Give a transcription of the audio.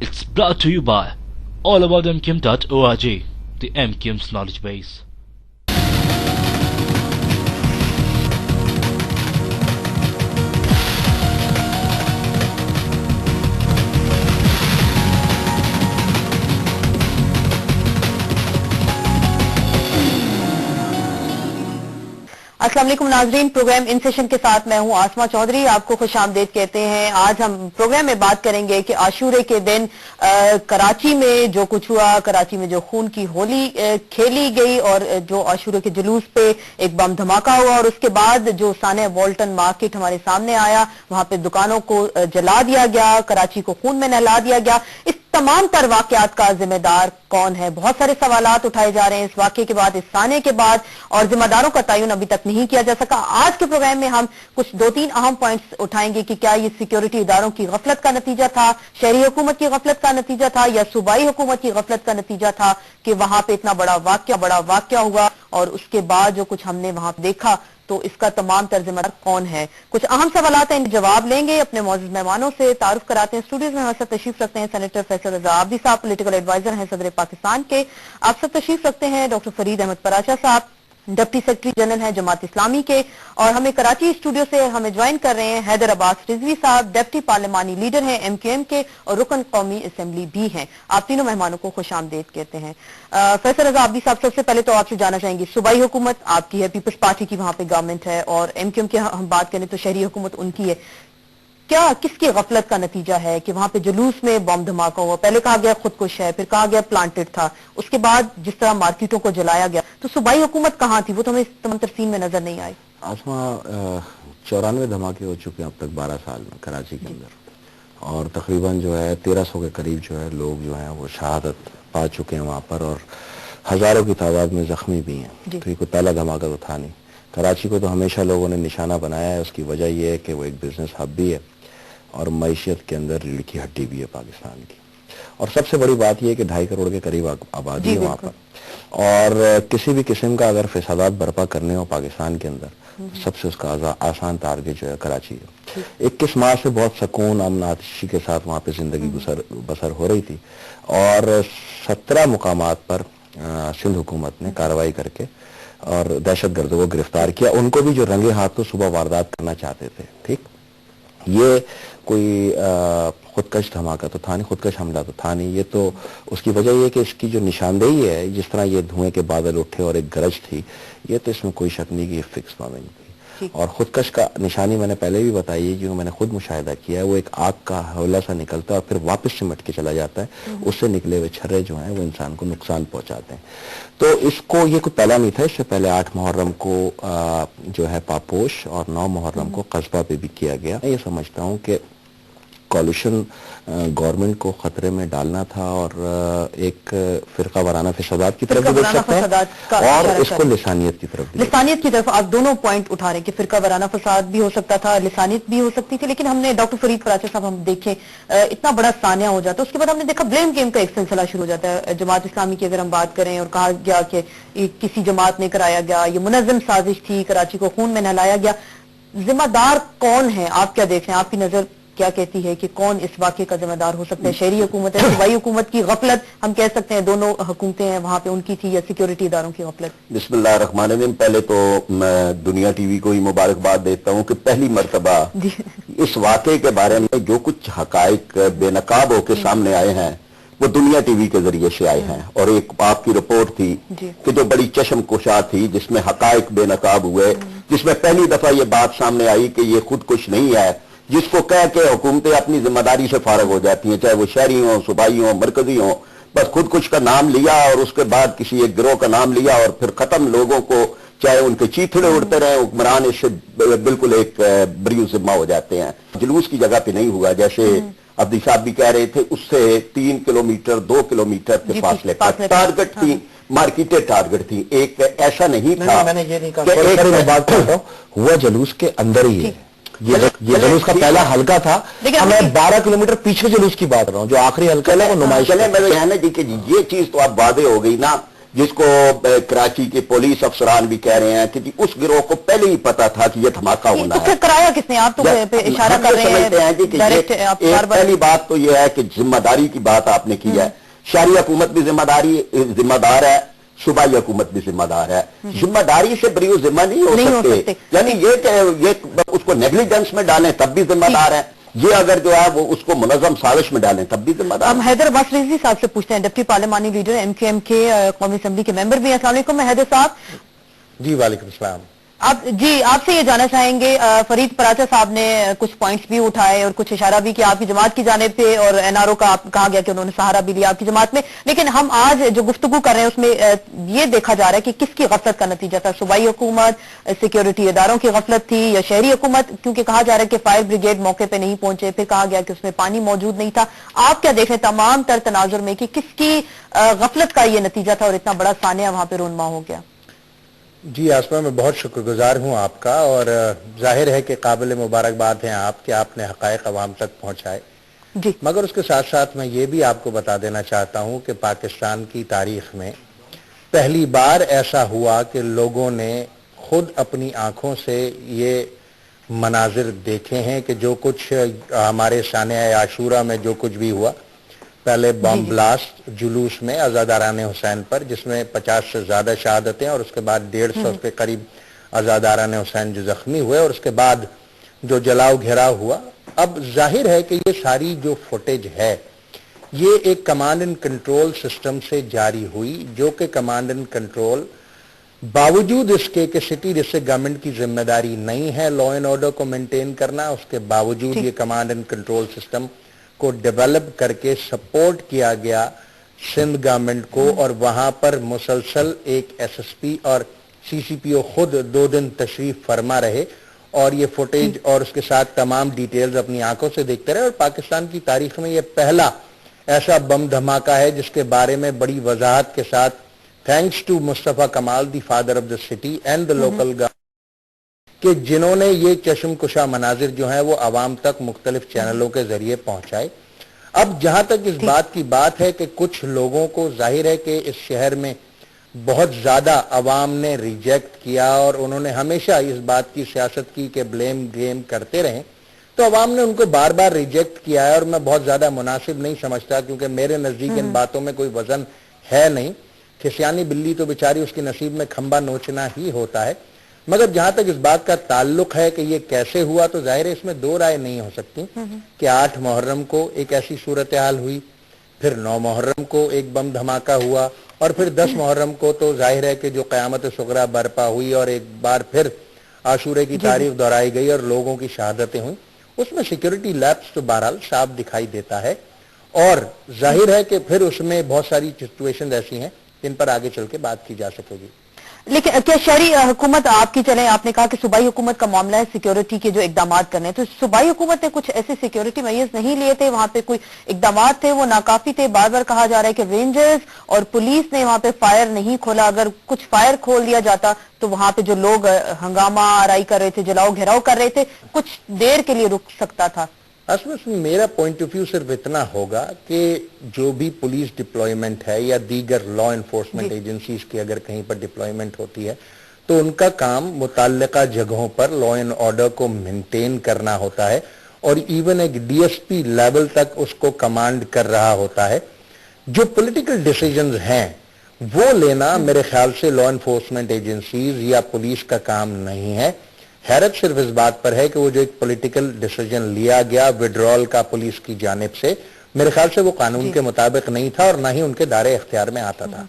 It's brought to you by allaboutmkim.org, the MKIM's knowledge base. अस्सलाम वालेकुम नाज़रीन, programme in session के साथ मैं हूं आसमा चौधरी। आपको खुशामदीद कहते हैं। आज हम प्रोग्राम में बात करेंगे कि आशूरे के दिन कराची में जो कुछ हुआ, कराची में जो खून की होली खेली गई और जो आशूरे के जुलूस पे एक बम धमाका हुआ और उसके बाद जो साने वॉल्टन मार्केट हमारे सामने आया, वहां पे दुकानों को जला दिया गया, कराची को खून में नहला दिया गया। इस तमाम तर वाकयात का जिम्मेदार कौन है? बहुत सारे सवालात उठाए जा रहे हैं इस वाकये के बाद, इस साने के बाद, और जिम्मेदारों का तयन अभी तक नहीं किया जा सका। आज के प्रोग्राम में हम कुछ 2-3 अहम पॉइंट्स उठाएंगे कि क्या ये सिक्योरिटी इदारों की गफलत का नतीजा था, शहरी हुकूमत की गफलत का नतीजा था, या सूबाई हुकूमत की गफलत का नतीजा था कि वहां पे इतना बड़ा वाकया हुआ और उसके बाद जो कुछ हमने वहां देखा, तो इसका तमाम तर्जुमेदार कौन है? कुछ अहम सवालात हैं, जवाब लेंगे अपने मौजूद मेहमानों से। तारुफ कराते हैं। स्टूडियो में हमारे साथ तशरीफ रखते हैं सेनेटर फैसल रजा आबदी साहब, पॉलिटिकल एडवाइजर हैं सदर पाकिस्तान के। आप सब तशरीफ रखते हैं डॉक्टर फरीद अहमद पराचा साहब, डिप्टी सेक्रेटरी जनरल हैं जमात इस्लामी के, और हमें कराची स्टूडियो से हमें ज्वाइन कर रहे हैं हैदर अब्बास रिजवी साहब, डिप्टी पार्लिमानी लीडर हैं MKM के और रुकन कौमी असेंबली भी हैं। आप तीनों मेहमानों को खुशामदीद कहते हैं। फैसल रजा आबदी साहब, सबसे पहले तो आपसे जानना चाहेंगे, सूबाई हुकूमत आपकी है, पीपल्स पार्टी की वहां पे गवर्नमेंट है, और MKM की हम बात करें तो शहरी हुकूमत उनकी है। क्या किसकी गफलत का नतीजा है कि वहां पे जुलूस में बम धमाका हुआ? पहले कहा गया खुदकुश है, फिर कहा गया प्लांटेड था, उसके बाद जिस तरह मार्केटों को जलाया गया, तो सूबाई हुकूमत कहाँ थी? वो तो हमें तमाम तरसीन में नजर नहीं आई। आसमा 94 धमाके हो चुके हैं अब तक 12 साल में कराची के अंदर, और तकरीबन जो है 1300 के करीब जो है लोग जो है वो शहादत पा चुके हैं वहाँ पर, और हजारों की तादाद में जख्मी भी हैं। तो ये कोई पहला धमाका तो था नहीं। कराची को तो हमेशा लोगों ने निशाना बनाया है। उसकी वजह यह है कि वो एक बिजनेस हब भी है और मईशत के अंदर रीढ़ की हड्डी भी है पाकिस्तान की। और सबसे बड़ी बात यह है कि 2.5 करोड़ के करीब आबादी है वहाँ पर, और किसी भी किस्म का अगर फसादात बर्पा करने हो पाकिस्तान के अंदर, सबसे उसका आसान टारगेट जो है कराची है। 21 माह से बहुत सुकून अमन आतिशी के साथ वहाँ पे जिंदगी बसर हो रही थी, और 17 मुकामात पर सिंध हुकूमत ने कार्रवाई करके और दहशत गर्दों को गिरफ्तार किया, उनको भी जो रंगे हाथों सुबह वारदात करना चाहते थे। ठीक, ये कोई खुदकश धमाका तो था नहीं, खुदकश हमला तो था नहीं। ये तो उसकी वजह ये कि इसकी जो निशानदेही है, जिस तरह ये धुएं के बादल उठे और एक गरज थी, ये तो इसमें कोई शक नहीं कि ये फिक्स बॉम्बिंग थी। और खुदकश का निशानी मैंने पहले भी बताई है, जो मैंने खुद मुशाहिदा किया है, वो एक आग का हौला सा निकलता है और फिर वापस सिमट के चला जाता है। उससे निकले हुए छर्रे जो हैं वो इंसान को नुकसान पहुंचाते हैं। तो इसको ये कोई पहला नहीं था। इससे पहले 8 मुहर्रम को जो है पापोश और 9 मुहर्रम को कस्बा पे भी किया गया। मैं ये समझता हूँ कि कॉलिशन गवर्नमेंट को खतरे में डालना था और एक फिरका वाराना फसादात की तरफ भी देख सकते हैं और इसको लिसानियत की तरफ भी। लिसानियत की तरफ आप दोनों पॉइंट उठा रहे हैं कि फिरका वाराना फसाद भी हो सकता था, लिसानियत भी हो सकती थी। लेकिन हमने डॉक्टर फरीद पराचा साहब, हम देखें इतना बड़ा सानिया हो जाता है, उसके बाद हमने देखा ब्लेम गेम का एक सिलसिला शुरू हो जाता है। जमात इस्लामी की अगर हम बात करें और कहा गया कि किसी जमात ने कराया गया, ये मुनज़्ज़म साजिश थी, कराची को खून में नहलाया गया। जिम्मेदार कौन है? आप क्या देख रहे हैं? आपकी नजर क्या कहती है कि कौन इस वाक़े का जिम्मेदार हो सकता है? शहरी हुकूमत है, सूबाई हुकूमत की गफलत हम कह सकते हैं, दोनों हुकूमतें हैं वहां पे, उनकी थी, या सिक्योरिटी इदारों की गफलत? बिस्मिल्लाहिर्रहमानिर्रहीम। पहले तो मैं दुनिया टीवी को ही मुबारकबाद देता हूँ कि पहली मरतबा इस वाक़े के बारे में जो कुछ हकायक बेनकाब होकर सामने आए हैं वो दुनिया टीवी के जरिए से आए हैं। और एक आपकी रिपोर्ट थी कि जो बड़ी चश्म कुशा थी, जिसमें हकायक बेनकाब हुए, जिसमें पहली दफा ये बात सामने आई कि ये खुद कुछ नहीं है, जिसको कह के हुकूमतें अपनी जिम्मेदारी से फारग हो जाती हैं, चाहे वो शहरी हो, सूबाई हो, मरकजी हो। बस खुद कुछ का नाम लिया और उसके बाद किसी एक गिरोह का नाम लिया और फिर खत्म। लोगों को चाहे उनके चीथड़े उड़ते रहे, हुक्मरान इससे बिल्कुल एक बरी जिम्मा हो जाते हैं। जुलूस की जगह पे नहीं हुआ, जैसे अब्दी साहब भी कह रहे थे, उससे 3 किलोमीटर 2 किलोमीटर के फासले पर टारगेट थी, मार्केटेड टारगेट थी। एक ऐसा नहीं था। मैंने ये नहीं कहा, हुआ जुलूस के अंदर ही है। ये जुलूस का पहला हल्का था, मैं 12 किलोमीटर पीछे जुलूस की बात कर रहा हूँ, जो आखिरी हल्का है वो नुमाइश। चले मेरे कहने की कि ये चीज तो अब वादे हो गई ना جس کو کراچی کے پولیس افسران بھی کہہ رہے ہیں کہ جی اس گروہ کو پہلے ہی پتا تھا کہ یہ دھماکہ ہونا ہے. کرایا کس نے؟ آپ تو اشارہ کر رہے ہیں. پہلی بات تو یہ ہے کہ ذمہ داری کی بات آپ نے کی ہے. شہری حکومت بھی ذمہ دار ہے, صوبائی حکومت بھی ذمہ دار ہے. ذمہ داری سے بری ذمہ نہیں ہو سکتے. یعنی یہ کہ اس کو نیگلیجنس میں ڈالیں تب بھی ذمہ دار ہے, یہ اگر جو ہے وہ اس کو منظم سازش میں ڈالیں تب بھی ذمہ دار. ہم حیدر عباس رضوی صاحب سے پوچھتے ہیں, ڈپٹی پارلیمانی لیڈر MQM کے قومی اسمبلی کے ممبر بھی ہیں. السلام علیکم حیدر صاحب. جی وعلیکم السلام. آپ سے یہ جاننا چاہیں گے, فرید پراچا صاحب نے کچھ پوائنٹس بھی اٹھائے اور کچھ اشارہ بھی کیا آپ کی جماعت کی جانب سے, اور NRO کا کہا گیا کہ انہوں نے سہارا بھی لیا آپ کی جماعت میں, لیکن ہم آج جو گفتگو کر رہے ہیں اس میں یہ دیکھا جا رہا ہے کہ کس کی غفلت کا نتیجہ تھا. صوبائی حکومت, سیکیورٹی اداروں کی غفلت تھی, یا شہری حکومت؟ کیونکہ کہا جا رہا ہے کہ فائر بریگیڈ موقع پہ نہیں پہنچے, پھر کہا گیا کہ اس میں پانی موجود نہیں تھا. آپ کیا دیکھیں تمام تر تناظر میں کہ کس کی غفلت کا یہ نتیجہ تھا اور اتنا بڑا سانحہ وہاں پہ رونما ہو گیا؟ جی آسما, میں بہت شکر گزار ہوں آپ کا, اور ظاہر ہے کہ قابل مبارکباد ہیں آپ کہ آپ نے حقائق عوام تک پہنچائے. جی. مگر اس کے ساتھ ساتھ میں یہ بھی آپ کو بتا دینا چاہتا ہوں کہ پاکستان کی تاریخ میں پہلی بار ایسا ہوا کہ لوگوں نے خود اپنی آنکھوں سے یہ مناظر دیکھے ہیں کہ جو کچھ ہمارے سانحہ عاشورہ میں جو کچھ بھی ہوا, پہلے بم بلاسٹ جلوس میں آزاداران حسین پر جس میں 50 سے زیادہ شہادتیں, اور اس کے بعد 150 کے قریب آزاداران حسین جو زخمی ہوئے, اور اس کے بعد جو جلاؤ گھیراؤ ہوا. اب ظاہر ہے کہ یہ ساری جو فوٹیج ہے یہ ایک کمانڈ اینڈ کنٹرول سسٹم سے جاری ہوئی, جو کہ کمانڈ اینڈ کنٹرول باوجود اس کے کہ سٹی ڈسٹرکٹ گورنمنٹ کی ذمہ داری نہیں ہے لا اینڈ آرڈر کو مینٹین کرنا, اس کے باوجود یہ کمانڈ اینڈ کنٹرول سسٹم کو ڈیولپ کر کے سپورٹ کیا گیا سندھ گورنمنٹ کو, اور وہاں پر مسلسل ایک SSP اور CCPO خود 2 دن تشریف فرما رہے, اور یہ فوٹیج اور اس کے ساتھ تمام ڈیٹیلز اپنی آنکھوں سے دیکھتے رہے. اور پاکستان کی تاریخ میں یہ پہلا ایسا بم دھماکہ ہے جس کے بارے میں بڑی وضاحت کے ساتھ, thanks to Mustafa Kamal the father of the city and the local government, کہ جنہوں نے یہ چشم کشا مناظر جو ہیں وہ عوام تک مختلف چینلوں کے ذریعے پہنچائے. اب جہاں تک اس بات کی بات ہے کہ کچھ لوگوں کو ظاہر ہے کہ اس شہر میں بہت زیادہ عوام نے ریجیکٹ کیا, اور انہوں نے ہمیشہ اس بات کی سیاست کی کہ بلیم گیم کرتے رہیں, تو عوام نے ان کو بار بار ریجیکٹ کیا ہے, اور میں بہت زیادہ مناسب نہیں سمجھتا, کیونکہ میرے نزدیک ان باتوں میں کوئی وزن ہے نہیں. کھسیانی بلی تو بیچاری اس کی نصیب میں کھمبا نوچنا ہی ہوتا ہے. مگر جہاں تک اس بات کا تعلق ہے کہ یہ کیسے ہوا, تو ظاہر ہے اس میں 2 رائے نہیں ہو سکتی کہ 8 محرم کو ایک ایسی صورتحال ہوئی, پھر 9 محرم کو ایک بم دھماکہ ہوا, اور پھر 10 محرم کو تو ظاہر ہے کہ جو قیامت صغریٰ برپا ہوئی اور ایک بار پھر عاشورے کی تاریخ دہرائی گئی اور لوگوں کی شہادتیں ہوئیں. اس میں سیکیورٹی لیپس تو بہرحال صاف دکھائی دیتا ہے, اور ظاہر ہے کہ پھر اس میں بہت ساری سچویشن ایسی ہیں جن پر آگے چل کے بات کی جا سکے گی. لیکن کیا شہری حکومت آپ کی چلیں, آپ نے کہا کہ صوبائی حکومت کا معاملہ ہے سیکیورٹی کے جو اقدامات کرنے ہیں, تو صوبائی حکومت نے کچھ ایسے سیکیورٹی میئرز نہیں لیے تھے, وہاں پہ کوئی اقدامات تھے وہ ناکافی تھے؟ بار بار کہا جا رہا ہے کہ رینجرز اور پولیس نے وہاں پہ فائر نہیں کھولا, اگر کچھ فائر کھول دیا جاتا تو وہاں پہ جو لوگ ہنگامہ آرائی کر رہے تھے, جلاؤ گھیراؤ کر رہے تھے, کچھ دیر کے لیے رک سکتا تھا. اصل میں میرا پوائنٹ آف ویو صرف اتنا ہوگا کہ جو بھی پولیس ڈپلوائمنٹ ہے یا دیگر لا انفورسمنٹ ایجنسیز کی اگر کہیں پر ڈپلوائمنٹ ہوتی ہے تو ان کا کام متعلقہ جگہوں پر لا اینڈ آرڈر کو مینٹین کرنا ہوتا ہے, اور ایون ایک DSP لیول تک اس کو کمانڈ کر رہا ہوتا ہے. جو پولیٹیکل ڈیسیجنز ہیں وہ لینا میرے خیال سے لا انفورسمنٹ ایجنسیز یا پولیس کا کام نہیں ہے. حیرت صرف اس بات پر ہے کہ وہ جو ایک پولیٹیکل ڈیسیجن لیا گیا وڈرال کا پولیس کی جانب سے, میرے خیال سے وہ قانون کے مطابق نہیں تھا اور نہ ہی ان کے دائرے اختیار میں آتا تھا.